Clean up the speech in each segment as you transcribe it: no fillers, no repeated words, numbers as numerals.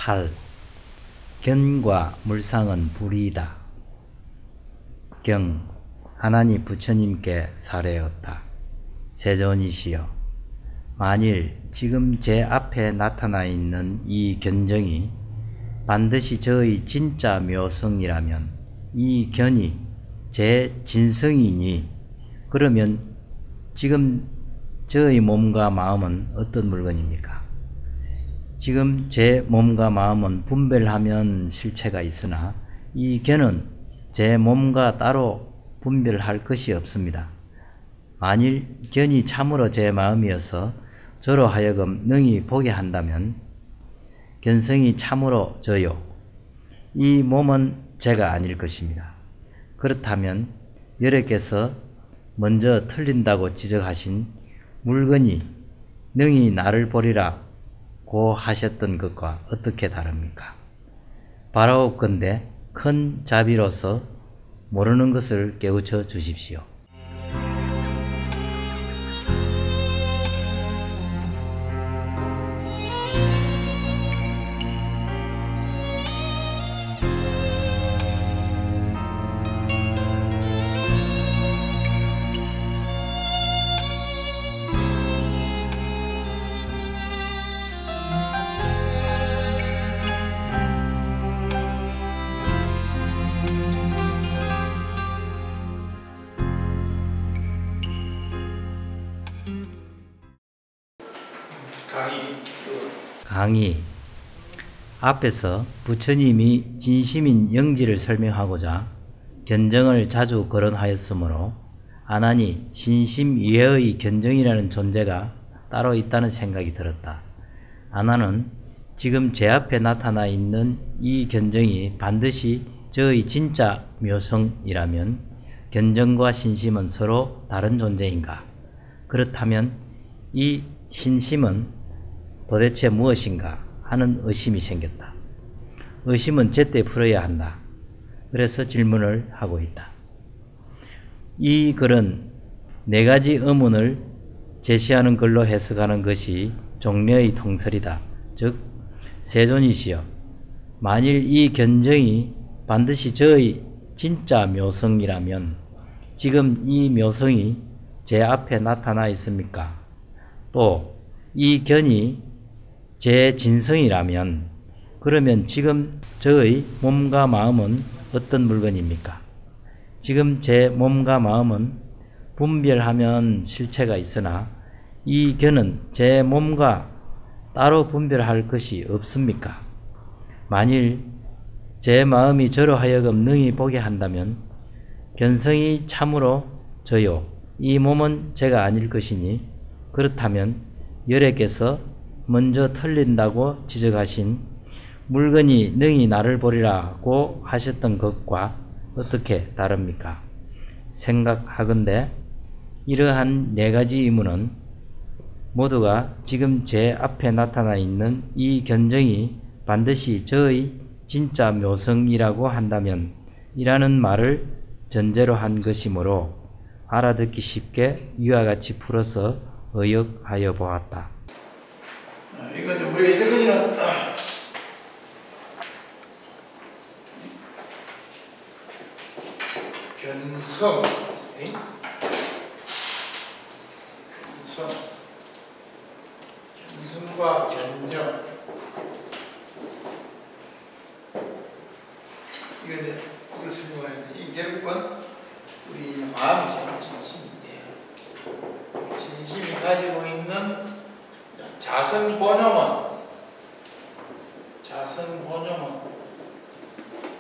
8. 견과 물상은 불이다. 경. 하나님 부처님께 사례었다. 세존이시여, 만일 지금 제 앞에 나타나 있는 이 견정이 반드시 저의 진짜 묘성이라면 이 견이 제 진성이니 그러면 지금 저의 몸과 마음은 어떤 물건입니까? 지금 제 몸과 마음은 분별하면 실체가 있으나 이 견은 제 몸과 따로 분별할 것이 없습니다. 만일 견이 참으로 제 마음이어서 저로 하여금 능히 보게 한다면 견성이 참으로 저요, 이 몸은 제가 아닐 것입니다. 그렇다면 여러께서 먼저 틀린다고 지적하신 물건이 능히 나를 보리라 고 하셨던 것과 어떻게 다릅니까? 바라옵건대 큰 자비로서 모르는 것을 깨우쳐 주십시오. 강의. 앞에서 부처님이 진심인 영지를 설명하고자 견정을 자주 거론하였으므로 아나니 신심 이외의 견정이라는 존재가 따로 있다는 생각이 들었다. 아나는 지금 제 앞에 나타나 있는 이 견정이 반드시 저의 진짜 묘성이라면 견정과 신심은 서로 다른 존재인가? 그렇다면 이 신심은 도대체 무엇인가 하는 의심이 생겼다. 의심은 제때 풀어야 한다. 그래서 질문을 하고 있다. 이 글은 네 가지 의문을 제시하는 글로 해석하는 것이 종려의 통설이다. 즉, 세존이시여, 만일 이 견정이 반드시 저의 진짜 묘성이라면 지금 이 묘성이 제 앞에 나타나 있습니까? 또 이 견이 제 진성이라면 그러면 지금 저의 몸과 마음은 어떤 물건입니까? 지금 제 몸과 마음은 분별하면 실체가 있으나 이 견은 제 몸과 따로 분별할 것이 없습니까? 만일 제 마음이 저로 하여금 능히 보게 한다면 견성이 참으로 저요, 이 몸은 제가 아닐 것이니 그렇다면 열애께서 먼저 틀린다고 지적하신 물건이 능히 나를 보리라고 하셨던 것과 어떻게 다릅니까? 생각하건대 이러한 네 가지 의문은 모두가 지금 제 앞에 나타나 있는 이 견정이 반드시 저의 진짜 묘성이라고 한다면 이라는 말을 전제로 한 것이므로 알아듣기 쉽게 이와 같이 풀어서 의역하여 보았다. 이건 우리가 이때까지는 견성, 견성과 견정, 이걸 설명하는데 이 결국은 우리 마음이 진심인데 진심이 가지고 있는 자성본용은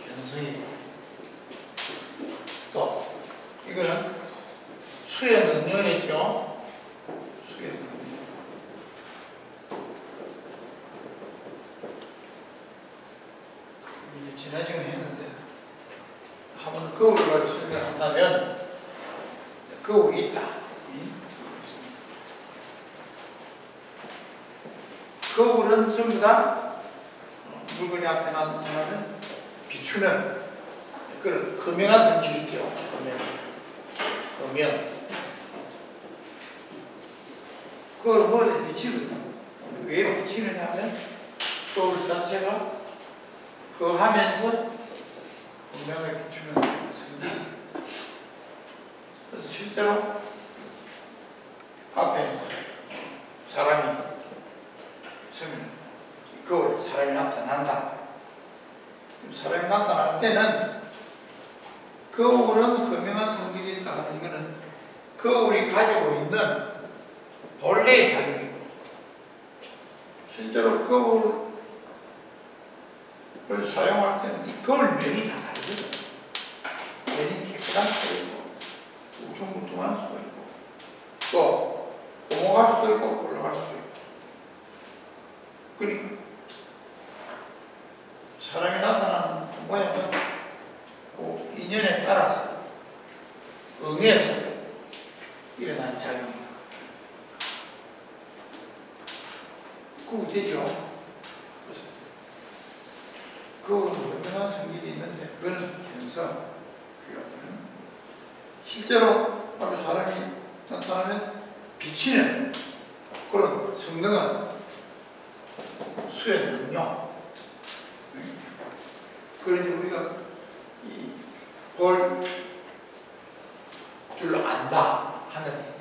견성이고 또 이거는 수행능력이죠. 수행능력. 이제 지난 시간에 했는데 한번 거울을 가지고 설명한다면 거울이 있다. 거울은 전부 다 물건이 앞에 나타나면 비추는 그런 흠명한 성질이 있죠. 흠명. 그걸 뭐든지 비치거든. 왜 비치느냐 하면 거울 자체가 거하면서 분명하게 비추는 성질이 있습니다. 그래서 실제로 앞에 사람이 거울에 사람이 나타난다. 사람이 나타날 때는 거울은 분명한 성질이 있다. 이거는 거울이 가지고 있는 본래의 작용이고, 실제로 거울을 사용할 때는 이 거울 면이 다 다르거든. 면이 깨끗한 수도 있고, 우퉁우퉁한 수도 있고, 또 넘어갈 수도 있고 올라갈 수도 있고. 그러니까 사람이 나타나는 모양은 그 인연에 따라서 응해서 일어난 작용이다. 그거 되죠? 그거는 분명한 성질이 있는데 그거는 견성. 실제로 앞에 사람이 나타나면 비치는 그런 성능은 수의 능력. 그러니 우리가 볼 줄로 안다 하는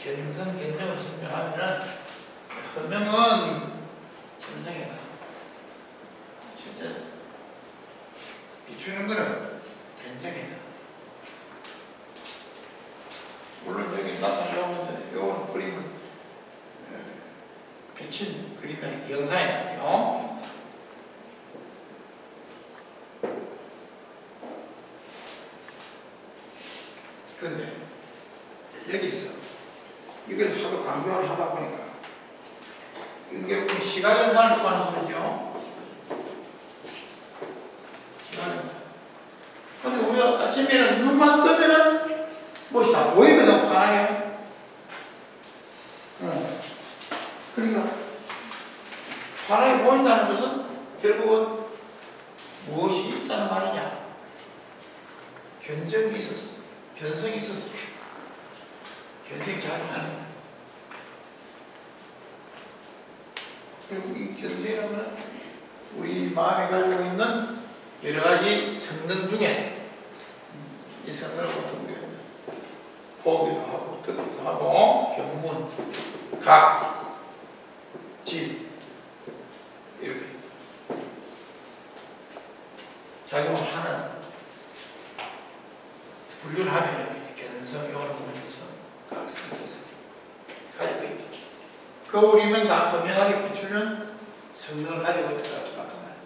견성, 견성을 설명하면은 분명은 견성이다. 실제 비추는 거는 견성이다. 물론 여기 나타나려고 하는데 요거는 그림은 비친 그림의 영상이 나죠. 영상. 근데 여기서 이걸 하도 강조를 하다 보니까 이게 시각연산을 두고 하는 소리죠. 시각연산. 근데 우리가 아침에 눈만 뜨면은 무엇이 다 보이거든, 파랗게. 그러니까 파랗게 보인다는 것은 결국은 무엇이 있다는 말이냐? 견적이 있었어. 견성이 있었어. 견적이 작용하는. 그리고 이 견성이라는 것은 우리 마음에 가지고 있는 여러 가지 성능 중에서 이 성능을 어떤 게 보기도 하고 듣기도 하고 견문, 각, 질 이렇게 작용을 하는 분류를 하면 견성, 요런 분류에서 각성에서 가지고 있다. 거울이면 다 선명하게 비추는 성능을 가지고 있다 같은 말이에요.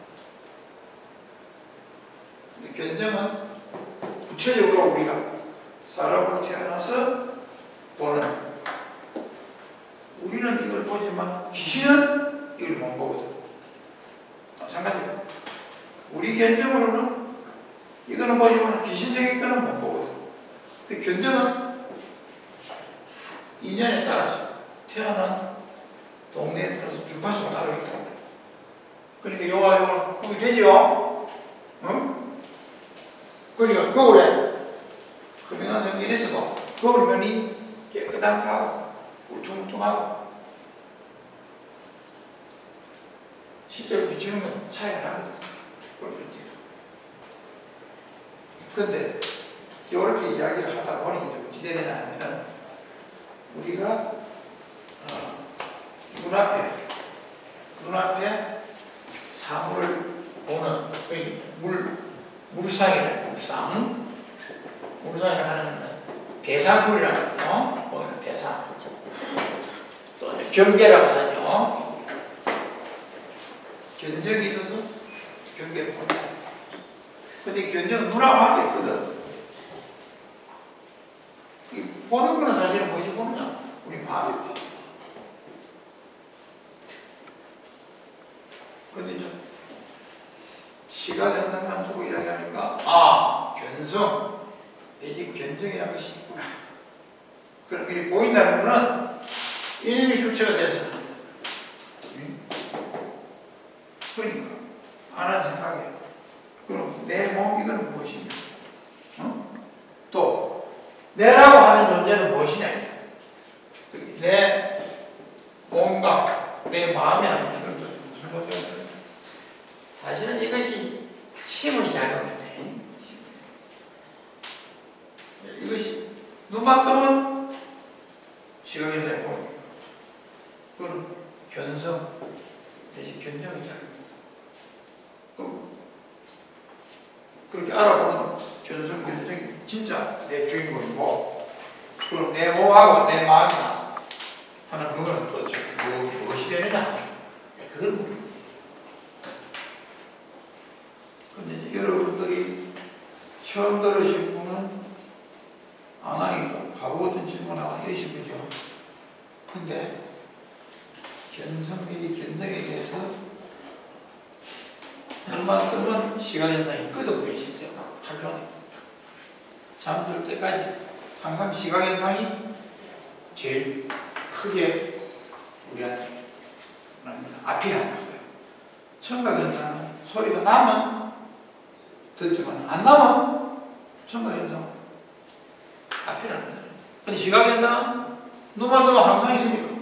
근데 견성은 구체적으로 우리가 사람으로 태어나서 보는, 우리는 이걸 보지만 귀신은 이걸 못 보거든. 마찬가지로 우리 견적으로는 이거는 보지만 귀신세계 거는 못 보거든. 그 견적은 인연에 따라서 태어난 동네에 따라서 주파수가 따로 있다. 그러니까 요와 요가 그게 되죠? 응? 그러니까 거울에 분명한 성질에서도 거울면이 깨끗하고 울퉁불퉁하고 실제로 비추는 건 차이가 나거든. 그런데 이렇게 이야기를 하다 보니 어찌 되느냐 하면은 우리가 눈앞에 사물을 보는 물상이라고 물상이라고 하는 대상물이라고 하죠. 보이는 대상. 또 경계라고 하죠. 견적이 있어서 경계를 본다. 근데 견적은 눈하고 관계없거든. 보는 거는 사실은 무엇이 보느냐? 우리 마음이 봐. 근데 이제 시각 현상만 두고 이야기하니까 견성 내지 견정이라는 것이 있구나. 그럼 이렇게 보인다는 것은 인연이 주체가 돼서 그러니까 안 하는 생각이에요. 그럼 내 몸 이거는 무엇이냐? 또 내라고 하는 존재는 무엇이냐? 내 몸과 내 마음이라는 이건 무슨 존재냐? 사실은 이것이 심을 작용했네. 이것이 눈만 뜨면 시각현상이 보입니까? 그건 견성 내지 견정이 작용입니다. 그럼 그렇게 알아보는 견성, 견정이 진짜 내 주인공이고, 그럼 내 몸하고 내 마음이나 하는 그거는 또 무엇이 되느냐? 그건 모릅니다. 근데 여러분들이 처음 들으신 분은 안 하니까 바보 같은 질문하고 이러실 거죠. 근데 견성 내지 견성에 대해서 눈만 뜨면 시각현상이 끄덕거려요. 진짜 활용해. 잠들 때까지 항상 시각현상이 제일 크게 우리한테 아필한다고요. 청각현상은 소리가 나면 듣지만 안 나면 청각현상은 아필하는 거예요. 근데 시각현상은 눈만 뜨면 항상 있으니까.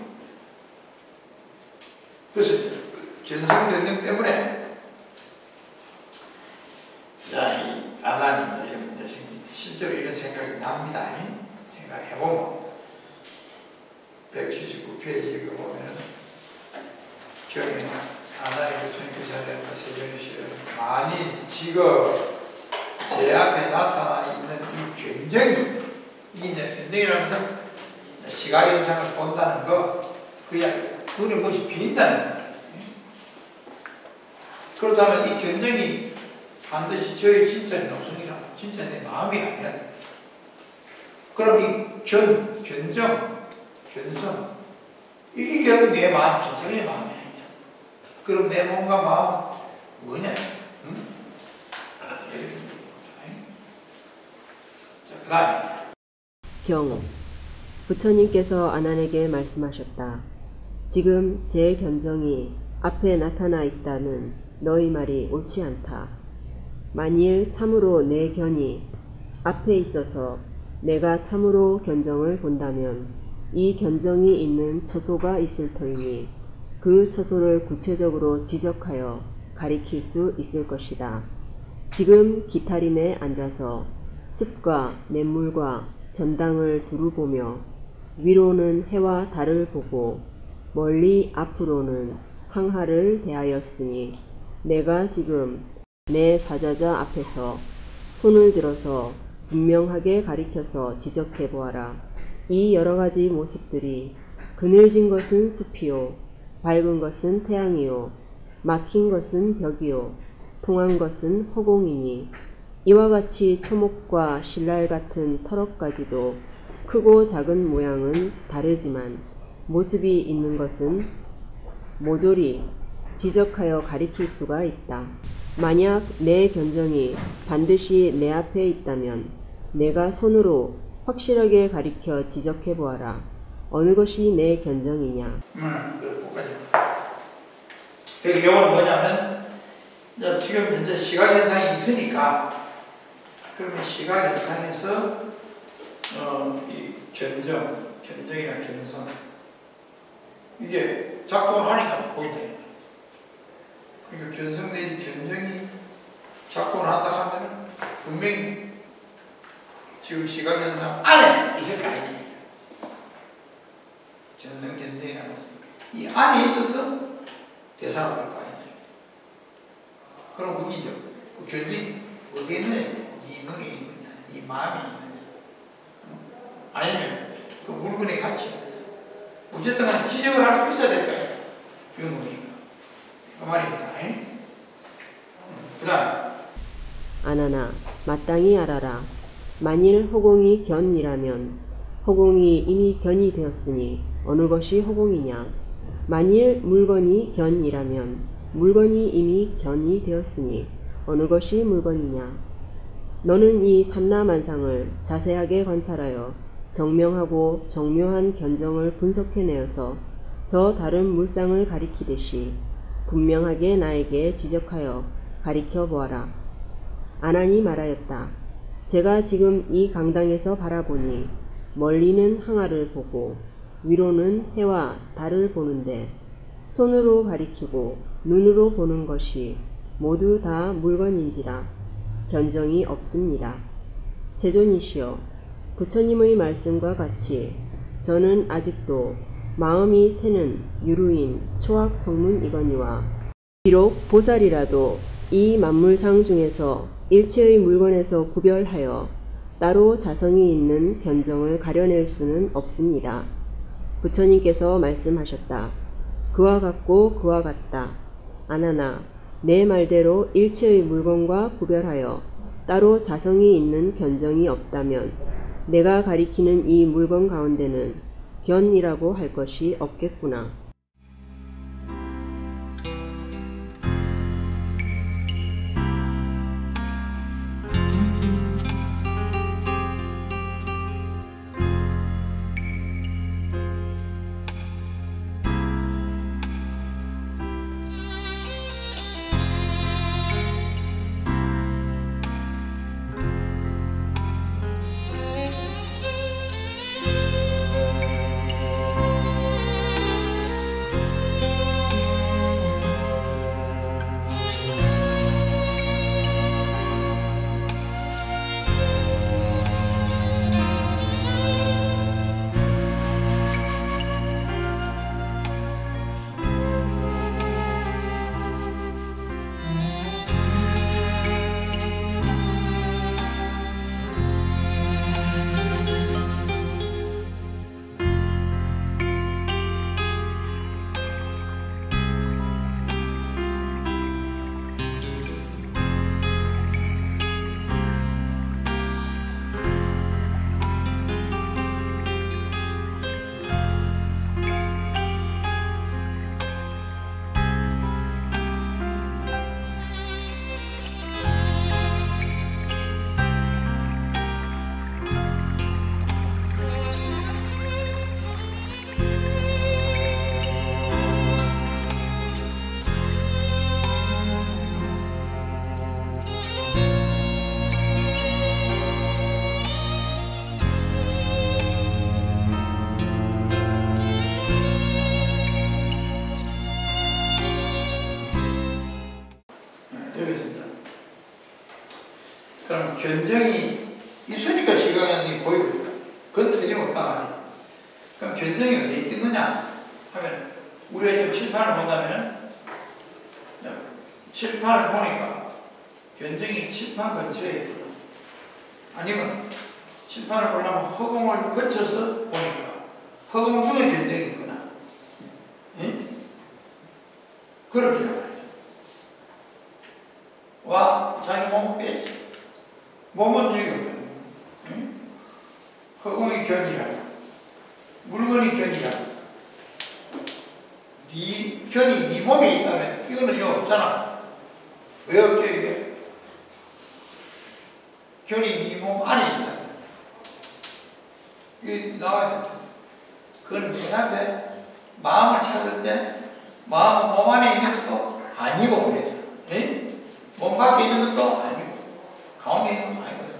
그래서 견성견정 때문에 이 아나니 이런 분들 실제로 이런 생각이 납니다. 생각해보면 179페이지 보면 경에 아나니 부처님께서 세존이시여 만일 지금 제 앞에 나타나 있는 이 견정이 견정이라는 것은 시각현상을 본다는 거 그야 눈에 무엇이 비인다는 거예요. 그렇다면 이 견정이 반드시 저의 진짜의 노성이라 진짜 내 마음이 아니야. 그럼 이 견정, 견성 이게 결국 내 마음, 진짜 내 마음이 아니야. 그럼 내 몸과 마음은 뭐냐? 응? 이렇게 자, 그 다음에 경 부처님께서 아난에게 말씀하셨다. 지금 제 견정이 앞에 나타나 있다는 너희 말이 옳지 않다. 만일 참으로 내 견이 앞에 있어서 내가 참으로 견정을 본다면 이 견정이 있는 처소가 있을 터이니 그 처소를 구체적으로 지적하여 가리킬 수 있을 것이다. 지금 기타림에 앉아서 숲과 냇물과 전당을 두루 보며 위로는 해와 달을 보고 멀리 앞으로는 항하를 대하였으니 내가 지금 내 사자자 앞에서 손을 들어서 분명하게 가리켜서 지적해 보아라. 이 여러 가지 모습들이 그늘진 것은 숲이요, 밝은 것은 태양이요, 막힌 것은 벽이요, 통한 것은 허공이니 이와 같이 토목과 신랄 같은 터럭까지도 크고 작은 모양은 다르지만 모습이 있는 것은 모조리 지적하여 가리킬 수가 있다. 만약 내 견정이 반드시 내 앞에 있다면 내가 손으로 확실하게 가리켜 지적해 보아라. 어느 것이 내 견정이냐? 그거까지. 그래서 이건 뭐냐면 지금 현재 시각현상이 있으니까 그러면 시각현상에서 이 견정이나 견성 이게 작동하니까 보인다. 그러니까 견성 내지 견정이 작동을 한다 하면 분명히 지금 시각현상 안에 있을 거 아니에요. 견성 견정이라는 것은 이 안에 있어서 대사가 될 거 아니에요. 그럼 그게죠. 그 견정이 어디에 있느냐? 네 눈에 있느냐? 네 마음에 있느냐? 아니면 그 물건의 가치가 어쨌든 간에 지적을 할 수 있어야 될 거 아니에요. 주인공이니까. 그 말입니다. 그 다음 아나나 마땅히 알아라. 만일 허공이 견이라면 허공이 이미 견이 되었으니 어느 것이 허공이냐? 만일 물건이 견이라면 물건이 이미 견이 되었으니 어느 것이 물건이냐? 너는 이 삼라만상을 자세하게 관찰하여 정명하고 정묘한 견정을 분석해내어서 저 다른 물상을 가리키듯이 분명하게 나에게 지적하여 가리켜 보아라. 아난이 말하였다. 제가 지금 이 강당에서 바라보니 멀리는 항아를 보고 위로는 해와 달을 보는데 손으로 가리키고 눈으로 보는 것이 모두 다 물건인지라 견정이 없습니다. 세존이시여, 부처님의 말씀과 같이 저는 아직도 마음이 새는 유루인 초학 성문이거니와 비록 보살이라도 이 만물상 중에서 일체의 물건에서 구별하여 따로 자성이 있는 견정을 가려낼 수는 없습니다. 부처님께서 말씀하셨다. 그와 같고 그와 같다. 아나나, 내 말대로 일체의 물건과 구별하여 따로 자성이 있는 견정이 없다면 내가 가리키는 이 물건 가운데는 견이라고 할 것이 없겠구나. 그럼 견정이 있으니까 시각이 보이거든요. 그건 틀림없다 말이에요. 그럼 견정이 어디에 있느냐 하면 우리가 지금 칠판을 본다면 칠판을 보니까 견정이 칠판 근처에 있거든. 아니면 칠판을 보려면 허공을 거쳐서 보니까 허공 중에 견정이 있거나 그렇게 말이죠. 와 자기 몸 빼지. 몸은 여기 없는 허공이 견이라 물건이 견이라 네 견이 네 몸에 있다면 이거는 이거 없잖아. 왜 없죠 이게? 견이 네 몸 안에 있다. 이게 나와야 된다. 그건 그 앞에 마음을 찾을 때 마음은 몸 안에 있는 것도 아니고 그래요. 몸 밖에 있는 것도 아니고 가운데 있는 것도 아니거든요.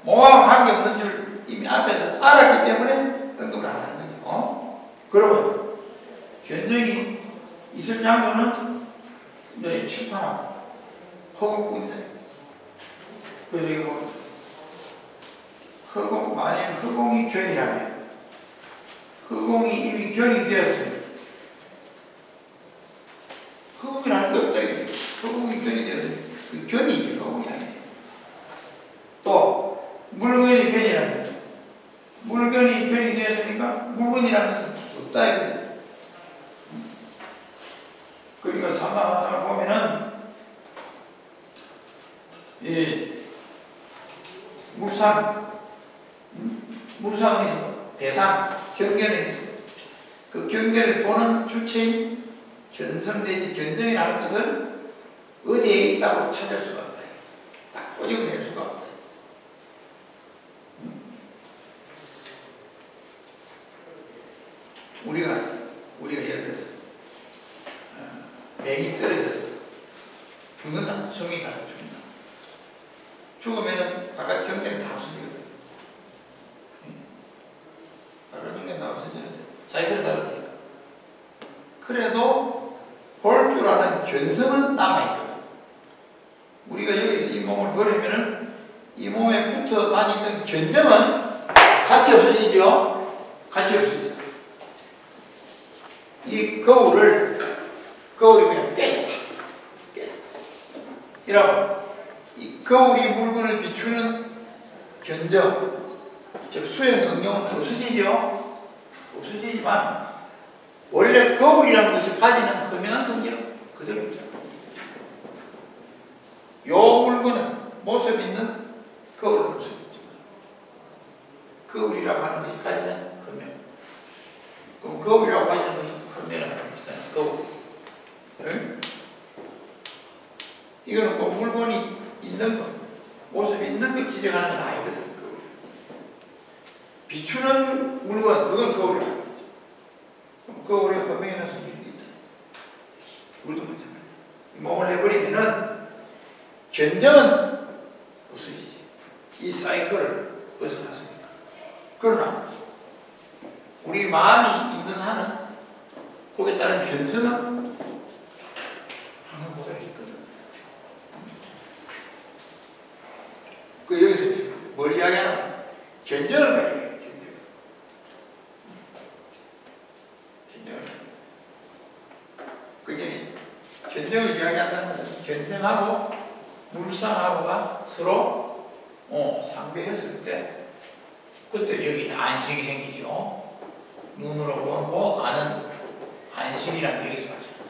몸하고 관계없는 줄 이미 앞에서 알았기 때문에 언급을 안 하는 거죠. 그러면 견정이 있을 장소는 너희 칠판하고 허공뿐이다. 그래서 이거 허공, 만약 허공이 견이라면 허공이 이미 견이 되었습니다. 허공이라는 게 없다. 허공이 견이 되었으니 그 견이지 허공이 아니에요. 또 물건이 견이라면 물건이 견이 되었으니까 물건이라는 것은 없다 이거죠. 그러니까 삼다마상을 보면은 이 물상이 대상, 경계는 있어요. 그 경계를 도는 주체인 견성되지 견정이라는 것은 어디에 있다고 찾을 수가 없다. 딱 꼬집어낼 수가 없다. 우리가 예를 들어서 맥이 떨어져서 죽는다. 숨이 가서 죽는다. 죽으면은 아까 경계는 다 없어지거든. 아까 경계는 다 없어지는데 자기들은 다르니까. 그래도 볼 줄 아는 견성은 남아있거든. 견정은 같이 없어지죠? 같이 없어지죠. 이 거울이 그냥 깨졌다. 이러면 이 거울이 물건을 비추는 견정, 즉 수행 능력은 없어지죠? 없어지지만 원래 거울이라는 것이 가지는 흠연한 성질은 그대로 있죠. 요 물건은 모습 있는 거울은 없어졌지만 거울이라고 하는 것이 가지는 흠연. 그럼 거울이라고 가지는 것이 흠연은 없잖아요. 거울. 네? 이거는 꼭 물건이 있는 것, 모습이 있는 걸 지적하는 건 아니거든. 거울이. 비추는 물건, 그건 거울이라고 하는 거죠. 그럼 거울에 흠연한 성질이 있다. 우리도 마찬가지야. 몸을 내버리면은 견정은 없어지지. 이 사이클을 벗어났습니다. 그러나 우리 마음이 있는 한은 거기에 따른 견성은 항상 보다 있거든. 그 여기서 뭘 이야기하나? 견정을 말이에요. 견정을. 그게 견정을 이야기한다는 것은 견정하고 물상하고가 서로 상대했을 때 그때 여기 안식이 생기죠. 눈으로 보고 아는 안식이라는 게 여기서 발생합니다.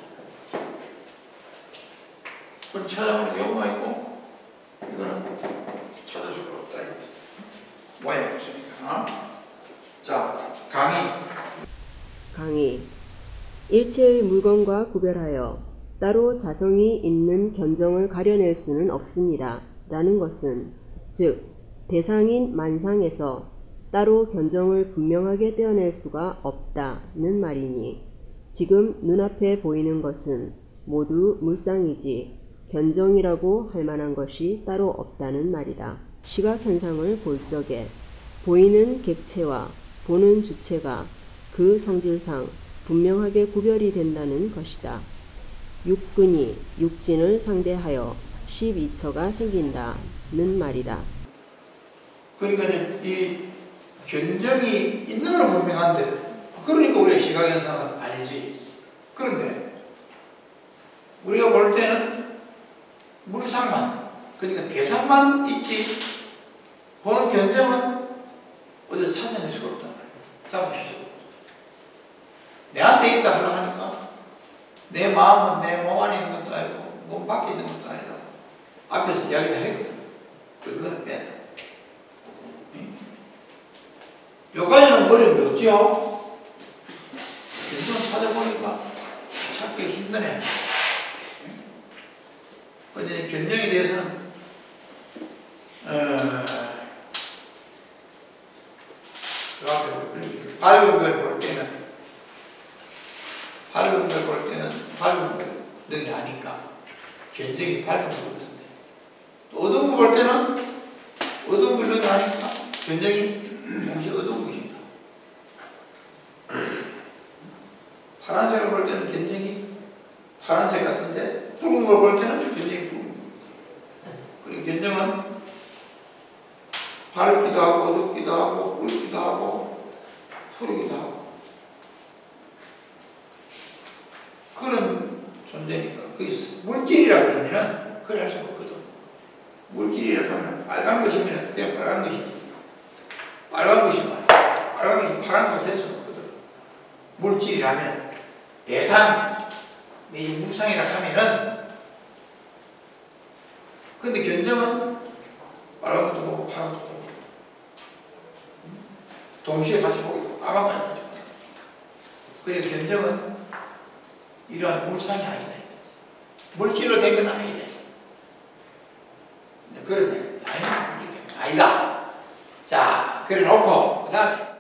그건 찾아보는 경우가 있고 이거는 찾을 수가 없다 이거죠. 모양이 없으니까. 자, 강의. 일체의 물건과 구별하여 따로 자성이 있는 견정을 가려낼 수는 없습니다. 라는 것은 즉 대상인 만상에서 따로 견정을 분명하게 떼어낼 수가 없다는 말이니 지금 눈앞에 보이는 것은 모두 물상이지 견정이라고 할 만한 것이 따로 없다는 말이다. 시각현상을 볼 적에 보이는 객체와 보는 주체가 그 성질상 분명하게 구별이 된다는 것이다. 육근이 육진을 상대하여 12처가 생긴다는 말이다. 그러니까 이 견정이 있는 건 분명한데 그러니까 우리가 시각현상은 알지. 그런데 우리가 볼 때는 물상만, 그러니까 대상만 있지 보는 견정은 어디 찾아낼 수가 없단 말이야. 잡을 수가 없어. 내한테 있다 하려 하니까 내 마음은 내 몸 안에 있는 것도 아니고 몸 밖에 있는 것도 아니다. 앞에서 이야기를 했거든. 그거는 빼다. 여기까지는 어려움이 없지요? 견정 찾아보니까 찾기 힘드네. 근데 견정에 대해서는 밝은 걸 볼 때는 밝은 걸 능이 아니까 견정이 밝은 것 같은데 또 어두운 거 볼 때는 어두운 걸 능이 아니까 견정이 동시에 어두운 것입니다. 파란색을 볼 때는 견정이 파란색 같은데 붉은 걸 볼 때는 견정이 붉은 겁니다. 그리고 견정은 밝기도 하고 어둡기도 하고 붉기도 하고 푸르기도 하고 그런 존재니까 그게 물질이라 그러면 그래 할 수가 없거든. 물질이라 하면 빨간 것이면 그냥 빨간 것이지 빨간 것이 말이야. 빨간 것이 파란 것이 될 수는 없거든. 물질이라면 대상 내지 물상이라 하면은 근데 견정은 빨간 것도 보고 파란 것도 보고 동시에 같이 보고 있고 빨간 것도 같이 보고 그래서 견정은 이러한 물상이 아니다. 물질로 된 건 아니다. 그러네. 아니다. 자, 그래 놓고 그 다음에